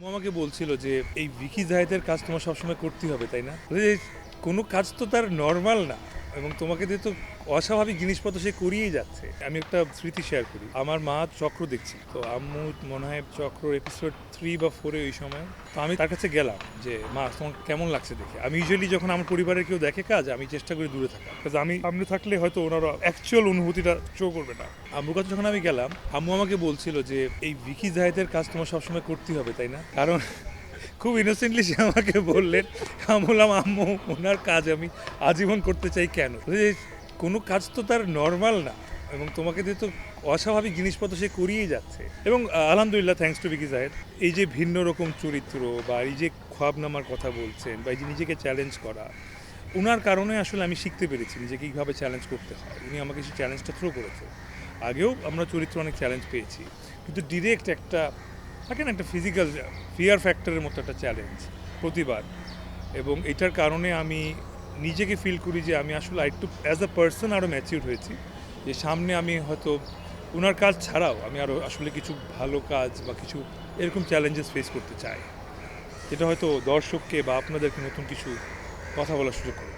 আমাকে বলছিল যে এই ভিকি জাহেদের কাজ তোমার সবসময় করতেই হবে, তাই না? যে কোনো কাজ তো তার নর্মাল না, এবং তোমাকে দিয়ে তো অস্বাভাবিক জিনিসপত্র সে করিয়েই যাচ্ছে। আমি একটা স্মৃতি শেয়ার করি। আমার মা চক্র দেখছি, তো আম্মু মনে হয় চক্র এপিসোড 3 বা 4 এই সময়। তো আমি তার কাছে গেলাম যে মা তোমার কেমন লাগছে দেখে। আমি ইউজুয়ালি যখন আমার পরিবারের কেউ দেখে কাজ, আমি চেষ্টা করি দূরে থাকা, কারণ আমি সামনে থাকলে হয়তো ওনারা অ্যাকচুয়াল অনুভূতিটা শো করবে না। আম্মুর কাছে যখন আমি গেলাম, আম্মু আমাকে বলছিল যে এই ভিকি জাহেদের কাজ তোমার সবসময় করতেই হবে, তাই না? কারণ খুব ইনোসেন্টলি সে আমাকে বললেন। আমি বললাম আম্মু, ওনার কাজ আমি আজীবন করতে চাই কেন? যে কোনো কাজ তো তার নর্মাল না, এবং তোমাকে দিয়ে তো অস্বাভাবিক জিনিসপত্র সে করিয়েই যাচ্ছে। এবং আলহামদুলিল্লাহ, থ্যাঙ্কস টু ভিকি জাহেদ, এই যে ভিন্ন রকম চরিত্র বা এই যে খ্বাবনামার কথা বলছেন, বা এই যে নিজেকে চ্যালেঞ্জ করা, ওনার কারণে আসলে আমি শিখতে পেরেছি নিজেকে কীভাবে চ্যালেঞ্জ করতে হয়। উনি আমাকে সেই চ্যালেঞ্জটা থ্রো করেছে। আগেও আমরা চরিত্র অনেক চ্যালেঞ্জ পেয়েছি, কিন্তু ডিরেক্ট একটা থাকে না, একটা ফিজিক্যাল ফিয়ার ফ্যাক্টরের মতো একটা চ্যালেঞ্জ প্রতিবার। এবং এটার কারণে আমি নিজেকে ফিল করি যে আমি আসলে একটু অ্যাজ আ পার্সন আরও ম্যাচিউর হয়েছি, যে সামনে আমি হয়তো ওনার কাজ ছাড়াও আমি আরও আসলে কিছু ভালো কাজ বা কিছু এরকম চ্যালেঞ্জেস ফেস করতে চাই, যেটা হয়তো দর্শককে বা আপনাদেরকে নতুন কিছু কথা বলার সুযোগ করে।